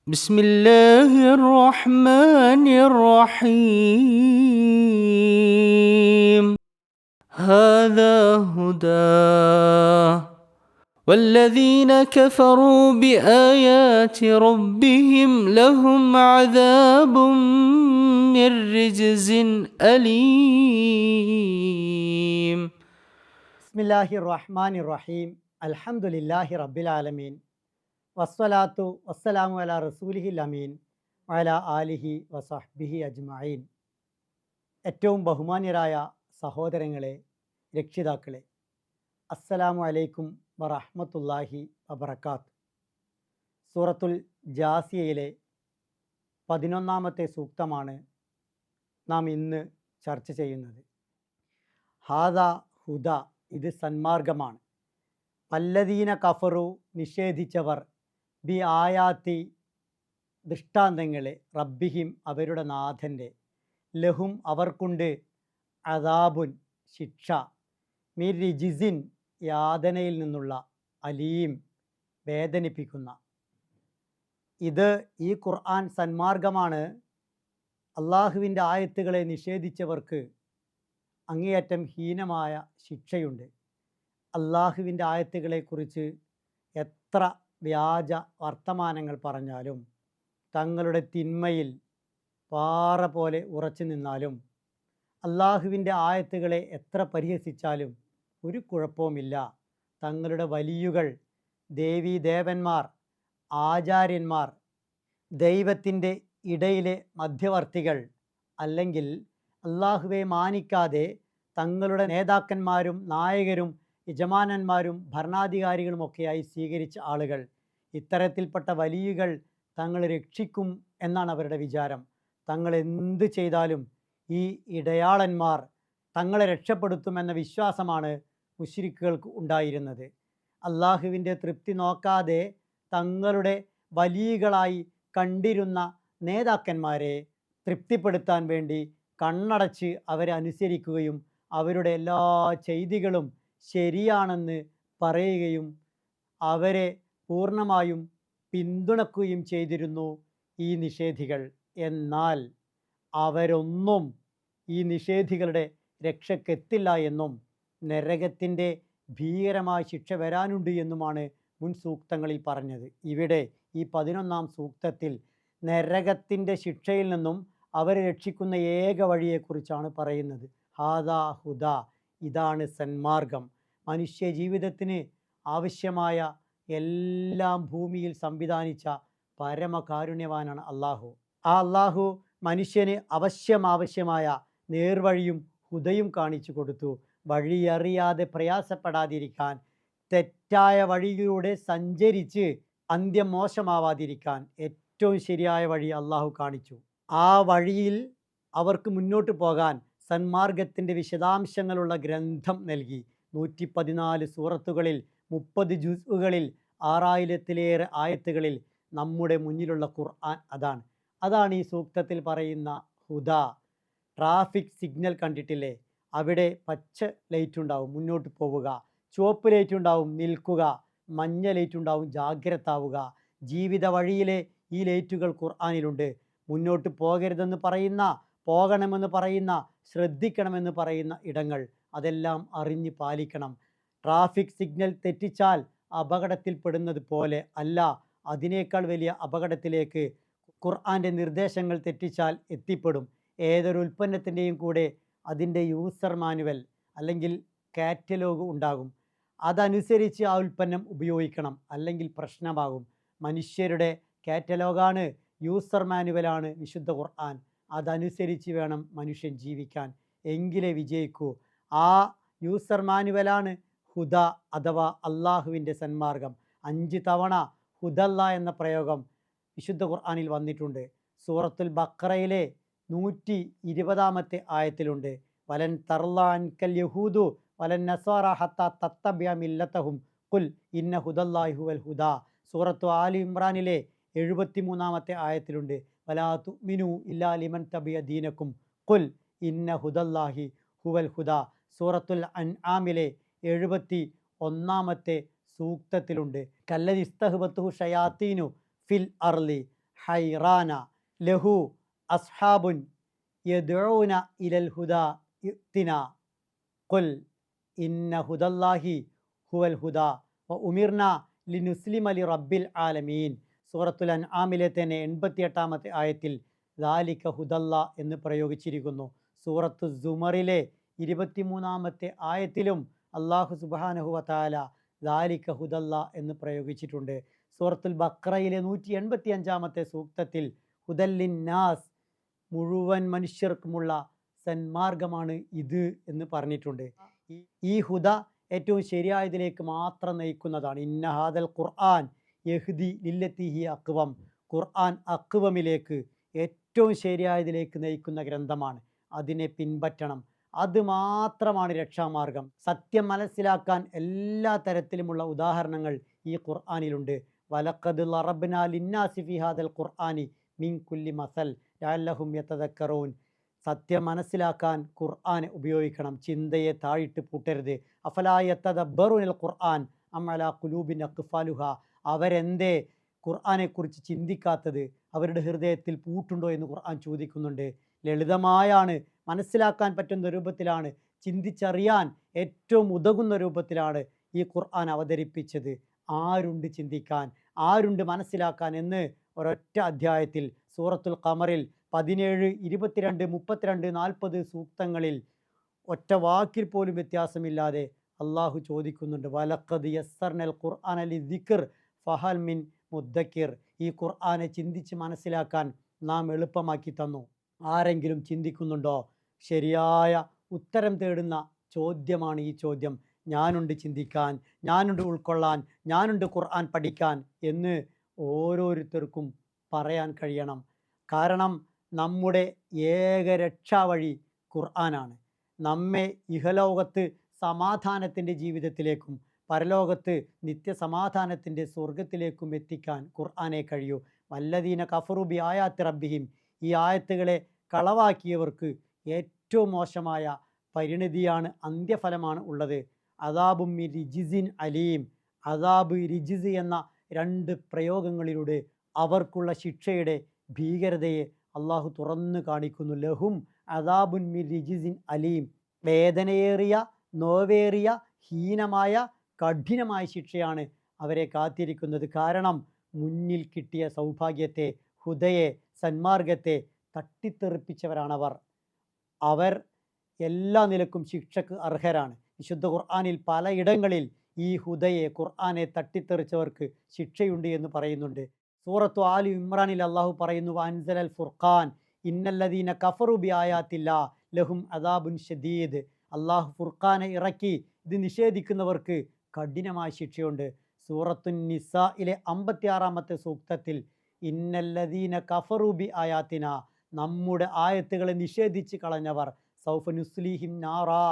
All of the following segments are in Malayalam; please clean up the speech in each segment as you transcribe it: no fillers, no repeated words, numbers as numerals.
بسم الله الرحمن الرحيم. هذا هدى والذين كفروا بآيات ربهم لهم عذاب من رجز أليم. ബിസ്മില്ലാഹിർ റഹ്മാനിർ റഹീം. അൽഹംദുലില്ലാഹി റബ്ബിൽ ആലമീൻ. വസ്സലാത്തു വസ്സലാമു അലാ റസൂലിഹിൽ അമീൻ വഅലാ ആലിഹി വസഹ്ബിഹി അജ്മഈൻ. ഏറ്റവും ബഹുമാന്യരായ സഹോദരങ്ങളെ, രക്ഷിതാക്കളെ, അസ്സലാമു അലൈക്കും വറഹ്മത്തുള്ളാഹി വബറകാത്ത്. സൂറത്തുൽ ജാസിയയിലെ 11-ാമത്തെ സൂക്തമാണ് നാം ഇന്ന് ചർച്ച ചെയ്യുന്നത്. ഹാദാ ഹുദ, ഇത് സന്മാർഗമാണ്. പല്ലദീന കഫറു, നിഷേധിച്ചവർ, ബി ആയാത്തി, ദൃഷ്ടാന്തങ്ങളെ, റബ്ബിഹിം, അവരുടെ നാഥൻ്റെ, ലഹും, അവർക്കുണ്ട്, അദാബുൻ, ശിക്ഷ, മിർ റിജിസിൻ, യാതനയിൽ നിന്നുള്ള, അലീം, വേദനിപ്പിക്കുന്ന. ഇത് ഈ ഖുർആൻ സന്മാർഗമാണ്. അള്ളാഹുവിൻ്റെ ആയത്തുകളെ നിഷേധിച്ചവർക്ക് അങ്ങേയറ്റം ഹീനമായ ശിക്ഷയുണ്ട്. അള്ളാഹുവിൻ്റെ ആയത്തുകളെക്കുറിച്ച് എത്ര വ്യാജ വർത്തമാനങ്ങൾ പറഞ്ഞാലും, തങ്ങളുടെ തിന്മയിൽ പാറ പോലെ ഉറച്ചു നിന്നാലും, അള്ളാഹുവിൻ്റെ ആയത്തുകളെ എത്ര പരിഹസിച്ചാലും ഒരു കുഴപ്പവുമില്ല. തങ്ങളുടെ വലിയുകൾ, ദേവീദേവന്മാർ, ആചാര്യന്മാർ, ദൈവത്തിൻ്റെ ഇടയിലെ മധ്യവർത്തികൾ, അല്ലെങ്കിൽ അള്ളാഹുവെ മാനിക്കാതെ തങ്ങളുടെ നേതാക്കന്മാരും നായകരും യജമാനന്മാരും ഭരണാധികാരികളുമൊക്കെയായി സ്വീകരിച്ച ആളുകൾ, ഇത്തരത്തിൽപ്പെട്ട വലിയുകൾ തങ്ങളെ രക്ഷിക്കും എന്നാണ് അവരുടെ വിചാരം. തങ്ങൾ എന്ത് ചെയ്താലും ഈ ഇടയാളന്മാർ തങ്ങളെ രക്ഷപ്പെടുത്തുമെന്ന വിശ്വാസമാണ് മുശ്രിക്കുകൾക്ക് ഉണ്ടായിരുന്നത്. അള്ളാഹുവിൻ്റെ തൃപ്തി നോക്കാതെ തങ്ങളുടെ വലിയകളായി കണ്ടിരുന്ന നേതാക്കന്മാരെ തൃപ്തിപ്പെടുത്താൻ വേണ്ടി കണ്ണടച്ച് അവരെ അനുസരിക്കുകയും അവരുടെ എല്ലാ ചെയ്തികളും ശരിയാണെന്ന് പറയുകയും അവരെ പൂർണ്ണമായും പിന്തുണക്കുകയും ചെയ്തിരുന്നു ഈ നിഷേധികൾ. എന്നാൽ അവരൊന്നും ഈ നിഷേധികളുടെ രക്ഷക്കെത്തില്ല എന്നും നരകത്തിൻ്റെ ഭീകരമായ ശിക്ഷ വരാനുണ്ട് എന്നുമാണ് മുൻ സൂക്തങ്ങളിൽ പറഞ്ഞത്. ഇവിടെ ഈ 11-ാം സൂക്തത്തിൽ നരകത്തിൻ്റെ ശിക്ഷയിൽ നിന്നും അവരെ രക്ഷിക്കുന്ന ഏക വഴിയെക്കുറിച്ചാണ് പറയുന്നത്. ഹാദാ ഹുദ, ഇതാണ് സന്മാർഗം. മനുഷ്യ ജീവിതത്തിന് ആവശ്യമായ എല്ലാം ഭൂമിയിൽ സംവിധാനിച്ച പരമകാരുണ്യവാനാണ് അള്ളാഹു. ആ അള്ളാഹു മനുഷ്യന് ആവശ്യമായ നേർവഴിയും ഹുദയും കാണിച്ചു കൊടുത്തു. വഴിയറിയാതെ പ്രയാസപ്പെടാതിരിക്കാൻ, തെറ്റായ വഴിയിലൂടെ സഞ്ചരിച്ച് അന്ത്യം മോശമാവാതിരിക്കാൻ ഏറ്റവും ശരിയായ വഴി അള്ളാഹു കാണിച്ചു. ആ വഴിയിൽ അവർക്ക് മുന്നോട്ട് പോകാൻ സന്മാർഗത്തിൻ്റെ വിശദാംശങ്ങളുള്ള ഗ്രന്ഥം നൽകി. 114 സൂറത്തുകളിൽ, 30 ജുസുകളിൽ, 6000-ലേറെ ആയത്തുകളിൽ നമ്മുടെ മുന്നിലുള്ള ഖുർആൻ അതാണ് ഈ സൂക്തത്തിൽ പറയുന്ന ഹുദ. ട്രാഫിക് സിഗ്നൽ കണ്ടിട്ടില്ലേ? അവിടെ പച്ച ലൈറ്റ് ഉണ്ടാവും, മുന്നോട്ട് പോവുക. ചുവപ്പ് ലൈറ്റ് ഉണ്ടാവും, നിൽക്കുക. മഞ്ഞ ലൈറ്റ് ഉണ്ടാവും, ജാഗ്രത ആവുക. ജീവിത വഴിയിലെ ഈ ലൈറ്റുകൾ ഖുർആനിലുണ്ട്. മുന്നോട്ട് പോകരുതെന്ന് പറയുന്ന, പോകണമെന്ന് പറയുന്ന, ശ്രദ്ധിക്കണമെന്ന് പറയുന്ന ഇടങ്ങൾ അതെല്ലാം അറിഞ്ഞ് പാലിക്കണം. ട്രാഫിക് സിഗ്നൽ തെറ്റിച്ചാൽ അപകടത്തിൽപ്പെടുന്നത് പോലെ അല്ല, അതിനേക്കാൾ വലിയ അപകടത്തിലേക്ക് ഖുർആൻ്റെ നിർദ്ദേശങ്ങൾ തെറ്റിച്ചാൽ എത്തിപ്പെടും. ഏതൊരു ഉൽപ്പന്നത്തിൻ്റെയും കൂടെ അതിൻ്റെ യൂസർ മാനുവൽ അല്ലെങ്കിൽ കാറ്റലോഗ് ഉണ്ടാകും. അതനുസരിച്ച് ആ ഉൽപ്പന്നം ഉപയോഗിക്കണം, അല്ലെങ്കിൽ പ്രശ്നമാകും. മനുഷ്യരുടെ കാറ്റലോഗാണ്, യൂസർ മാനുവലാണ് വിശുദ്ധ ഖുർആൻ. അതനുസരിച്ച് വേണം മനുഷ്യൻ ജീവിക്കാൻ, എങ്കിലേ വിജയിക്കൂ. ആ യൂസർ മാനുവലാണ് ഹുദ അഥവാ അള്ളാഹുവിൻ്റെ സന്മാർഗം. 5 തവണ ഹുദല്ല എന്ന പ്രയോഗം വിശുദ്ധ ഖുർആനിൽ വന്നിട്ടുണ്ട്. സൂറത്തുൽ ബഖറയിലെ 120-ാമത്തെ ആയത്തിലുണ്ട്. വലൻ തർലാൻകൽ യഹൂദു വലൻ നസ്വാറ ഹത്താ തത്തബിയ മില്ലത്തഹും ഖുൽ ഇന്ന ഹുദല്ലാഹി ഹുവൽ ഹുദ. സൂറത്തു ആലി ഇമ്രാനിലെ 73-ാമത്തെ ആയത്തിലുണ്ട്. വലാ തുഅ്മിനു ഇല്ലാ ലിമൻ തബിയ ദീനക്കും ഖുൽ ഇന്ന ഹുദല്ലാഹി ഹുവൽ ഹുദ. സൂറത്തുൽ അൻആമിലെ 71-ാമത്തെ സൂക്തത്തിലുണ്ട്. കല്ലദിസ്തഹ്ബത്തുഹു ഷയാത്തീനു ഫിൽ അർളി ഹൈറാന ലഹു അസ്ഹാബുൻ യദ്ഊന ഇലൽ ഹുദാ ഇഅ്തിന ഖുൽ ഇന്ന ഹുദല്ലാഹി ഹുവൽ ഹുദാ വ ഉമിർന ലിനുസ്ലിമ ലിറബ്ബിൽ ആലമീൻ. സൂറത്തുൽ അൻആമിലെ തന്നെ 88-ാമത്തെ ആയത്തിൽ ദാലിക ഹുദല്ല എന്ന് പ്രയോഗിച്ചിരിക്കുന്നു. സൂറത്തു സുമറിലെ 23-ാമത്തെ ആയത്തിലും അല്ലാഹു സുബ്ഹാനഹു വ തആല ദാലിക ഹുദല്ല എന്ന് പ്രയോഗിച്ചിട്ടുണ്ട്. സൂറത്തുൽ ബഖറയിലെ 185-ാമത്തെ സൂക്തത്തിൽ ഹുദല്ലിൻ നാസ്, മുഴുവൻ മനുഷ്യർക്കുമുള്ള സന്മാർഗമാണ് ഇത് എന്ന് പറഞ്ഞിട്ടുണ്ട്. ഈ ഹുദ ഏറ്റവും ശരിയായതിലേക്ക് മാത്രം നയിക്കുന്നതാണ്. ഇന്ന ഹാദൽ ഖുർആൻ യഹ്ദി ലില്ലത്തി ഹി അഖ്വം. ഖുർആൻ അഖ്വമിലേക്ക്, ഏറ്റവും ശരിയായതിലേക്ക് നയിക്കുന്ന ഗ്രന്ഥമാണ്. അതിനെ പിൻപറ്റണം. അത് മാത്രമാണ് രക്ഷാമാർഗം. സത്യം മനസ്സിലാക്കാൻ എല്ലാ തരത്തിലുമുള്ള ഉദാഹരണങ്ങൾ ഈ ഖുർആനിലുണ്ട്. വലഖദ് ലറബ്നാ ലിന്നാസി ഫി ഹാദൽ ഖുർആനി മിൻ കുല്ലി മസൽ ലഅല്ലഹും യതദക്കറൂൻ. സത്യം മനസ്സിലാക്കാൻ ഖുർആൻ ഉപയോഗിക്കണം. ചിന്തയെ താഴിട്ട് പൂട്ടരുത്. അഫലാ യതദബ്ബറൂനൽ ഖുർആൻ അം അലാ ഖുലൂബിൻ അഖ്ഫാലുഹ. അവരെന്തേ ഖുർആനെക്കുറിച്ച് ചിന്തിക്കാത്തത്? അവരുടെ ഹൃദയത്തിൽ പൂട്ടുണ്ടോ എന്ന് ഖുർആൻ ചോദിക്കുന്നുണ്ട്. ലളിതമായാണ്, മനസ്സിലാക്കാൻ പറ്റുന്ന രൂപത്തിലാണ്, ചിന്തിച്ചറിയാൻ ഏറ്റവും ഉതകുന്ന രൂപത്തിലാണ് ഈ ഖുർആൻ അവതരിപ്പിച്ചത്. ആരുണ്ട് ചിന്തിക്കാൻ, ആരുണ്ട് മനസ്സിലാക്കാൻ എന്ന് ഒരൊറ്റ അധ്യായത്തിൽ സൂറത്തുൽ ഖമറിൽ 17, 22, 32, 40 സൂക്തങ്ങളിൽ ഒറ്റ വാക്കിൽ പോലും വ്യത്യാസമില്ലാതെ അള്ളാഹു ചോദിക്കുന്നുണ്ട്. വലഖദ് യസ്സർനൽ ഖുർആന ലിദ്ദിക്ർ ഫഹൽ മിൻ മുദ്ദക്കിർ. ഈ ഖുർആനെ ചിന്തിച്ച് മനസ്സിലാക്കാൻ നാം എളുപ്പമാക്കി തന്നു. ആരെങ്കിലും ചിന്തിക്കുന്നുണ്ടോ? ശരിയായ ഉത്തരം തേടുന്ന ചോദ്യമാണ് ഈ ചോദ്യം. ഞാനുണ്ട് ചിന്തിക്കാൻ, ഞാനുണ്ട് ഉൾക്കൊള്ളാൻ, ഞാനുണ്ട് ഖുർആൻ പഠിക്കാൻ എന്ന് ഓരോരുത്തർക്കും പറയാൻ കഴിയണം. കാരണം നമ്മുടെ ഏക രക്ഷാവഴി ഖുർആനാണ്. നമ്മെ ഇഹലോകത്ത് സമാധാനത്തിൻ്റെ ജീവിതത്തിലേക്കും പരലോകത്ത് നിത്യസമാധാനത്തിൻ്റെ സ്വർഗത്തിലേക്കും എത്തിക്കാൻ ഖുർആനെ കഴിയൂ. വല്ലദീന കഫറു ബി ആയാത്തി റബ്ബിഹിം. ഈ ആയത്തുകളെ കളവാക്കിയവർക്ക് ഏറ്റവും മോശമായ പരിണിതിയാണ്, അന്ത്യഫലമാണ് ഉള്ളത്. അദാബും മിൻ റിജിസിൻ അലീം. അദാബ്, റിജിസ് എന്ന 2 പ്രയോഗങ്ങളിലൂടെ അവർക്കുള്ള ശിക്ഷയുടെ ഭീകരതയെ അള്ളാഹു തുറന്നു കാണിക്കുന്നു. ലഹും അദാബുൻ മിൻ റിജിസിൻ അലീം. വേദനയേറിയ, നോവേറിയ, ഹീനമായ, കഠിനമായ ശിക്ഷയാണ് അവരെ കാത്തിരിക്കുന്നത്. കാരണം മുന്നിൽ കിട്ടിയ സൗഭാഗ്യത്തെ, ഹുദയെ, സന്മാർഗത്തെ തട്ടിത്തെറിപ്പിച്ചവരാണവർ. അവർ എല്ലാ നിലക്കും ശിക്ഷക്ക് അർഹരാണ്. വിശുദ്ധ ഖുർആനിൽ പലയിടങ്ങളിൽ ഈ ഹുദയെ, ഖുർആനെ തട്ടിത്തെറിച്ചവർക്ക് ശിക്ഷയുണ്ട് എന്ന് പറയുന്നുണ്ട്. സൂറത്തു ആലി ഇമ്രാനിൽ അള്ളാഹു പറയുന്നു, അൻസലൽ ഫുർഖാൻ ഇന്നല്ലദീന കഫറു ബി ആയാത്തില്ലാ ലഹും അദാബുൻ ഷദീദ്. അള്ളാഹു ഫുർഖാനെ ഇറക്കി. ഇത് നിഷേധിക്കുന്നവർക്ക് കഠിനമായ ശിക്ഷയുണ്ട്. സൂറത്തുൻ നിസായിലെ 56-ാമത്തെ സൂക്തത്തിൽ ഇന്നല്ലദീന കഫറു ബി ആയാത്തിന, നമ്മുടെ ആയത്തുകളെ നിഷേധിച്ച് കളഞ്ഞവർ, സൗഫ നുസ്ലിഹിം നാറാ,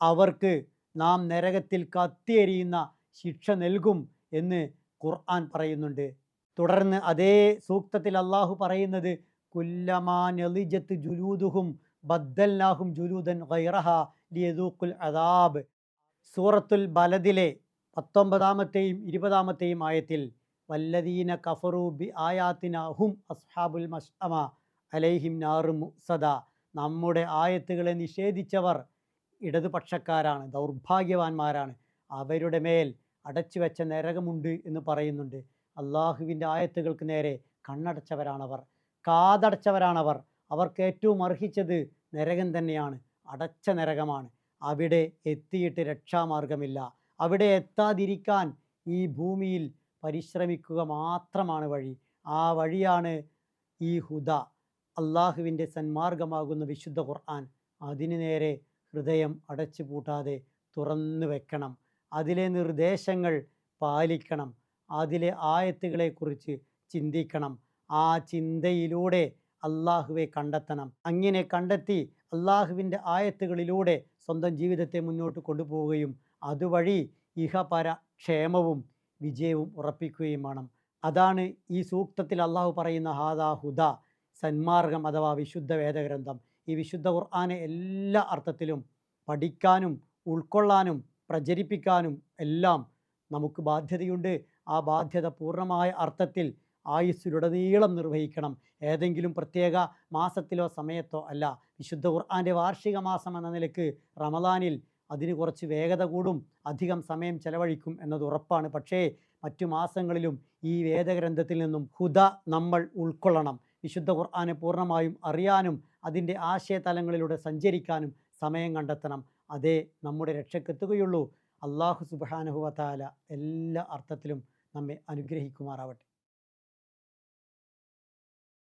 അവർക്ക് നാം നരകത്തിൽ കത്തിയെരിയുന്ന ശിക്ഷ നൽകും എന്ന് ഖുർആൻ പറയുന്നുണ്ട്. തുടർന്ന് അതേ സൂക്തത്തിൽ അള്ളാഹു പറയുന്നത്, കുല്ലമാ നളിജത്ത് ജുലൂദുഹും ബദ്ദൽനാഹും ജുലൂദൻ ഗൈറഹാ ലിയദൂഖുൽ അദാബ്. സൂറത്തുൽ ബലദിലെ 19-ാമത്തെയും 20-ാമത്തെയും ആയത്തിൽ വല്ലദീന കഫറു ബി ആയാത്തിന ഹും അസ്ഹാബുൽ മശ്അമ അലൈഹിം നാറു മുസദ. നമ്മുടെ ആയത്തുകളെ നിഷേധിച്ചവർ ഇടതുപക്ഷക്കാരാണ്, ദൗർഭാഗ്യവാന്മാരാണ്. അവരുടെ മേൽ അടച്ചു വെച്ച നരകമുണ്ട് എന്ന് പറയുന്നുണ്ട്. അള്ളാഹുവിൻ്റെ ആയത്തുകൾക്ക് നേരെ കണ്ണടച്ചവരാണവർ, കാതടച്ചവരാണവർ. അവർക്ക് ഏറ്റവും അർഹിച്ചത് നരകം തന്നെയാണ്, അടച്ച നരകമാണ്. അവിടെ എത്തിയിട്ട് രക്ഷാമാർഗമില്ല. അവിടെ എത്താതിരിക്കാൻ ഈ ഭൂമിയിൽ പരിശ്രമിക്കുക മാത്രമാണ് വഴി. ആ വഴിയാണ് ഈ ഹുദ, അള്ളാഹുവിൻ്റെ സന്മാർഗമാകുന്ന വിശുദ്ധ ഖുർആൻ. അതിനു നേരെ ഹൃദയം അടച്ചു പൂട്ടാതെ തുറന്നു വെക്കണം. അതിലെ നിർദ്ദേശങ്ങൾ പാലിക്കണം. അതിലെ ആയത്തുകളെക്കുറിച്ച് ചിന്തിക്കണം. ആ ചിന്തയിലൂടെ അള്ളാഹുവെ കണ്ടെത്തണം. അങ്ങനെ കണ്ടെത്തി അള്ളാഹുവിൻ്റെ ആയത്തുകളിലൂടെ സ്വന്തം ജീവിതത്തെ മുന്നോട്ട് കൊണ്ടുപോവുകയും അതുവഴി ഇഹപര ക്ഷേമവും വിജയവും ഉറപ്പിക്കുകയും വേണം. അതാണ് ഈ സൂക്തത്തിൽ അള്ളാഹു പറയുന്ന ഹാദാ ഹുദ, സന്മാർഗം അഥവാ വിശുദ്ധ വേദഗ്രന്ഥം. ഈ വിശുദ്ധ ഖുർആനെ എല്ലാ അർത്ഥത്തിലും പഠിക്കാനും ഉൾക്കൊള്ളാനും പ്രചരിപ്പിക്കാനും എല്ലാം നമുക്ക് ബാധ്യതയുണ്ട്. ആ ബാധ്യത പൂർണ്ണമായ അർത്ഥത്തിൽ ആയുസ്സിലുടനീളം നിർവഹിക്കണം. ഏതെങ്കിലും പ്രത്യേക മാസത്തിലോ സമയത്തോ അല്ല. വിശുദ്ധ ഖുർആൻ്റെ വാർഷിക മാസം എന്ന നിലക്ക് റമദാനിൽ അതിന് കുറച്ച് വേഗത കൂടും, അധികം സമയം ചെലവഴിക്കും എന്നത് ഉറപ്പാണ്. പക്ഷേ മറ്റു മാസങ്ങളിലും ഈ വേദഗ്രന്ഥത്തിൽ നിന്നും ഹുദ നമ്മൾ ഉൾക്കൊള്ളണം. വിശുദ്ധ ഖുർആനെ പൂർണ്ണമായും അറിയാനും അതിൻ്റെ ആശയതലങ്ങളിലൂടെ സഞ്ചരിക്കാനും സമയം കണ്ടെത്തണം. അതേ നമ്മുടെ രക്ഷക്കെത്തുകയുള്ളൂ. അള്ളാഹു സുബ്ഹാനഹു വ തആല എല്ലാ അർത്ഥത്തിലും നമ്മെ അനുഗ്രഹിക്കുമാറാവട്ടെ.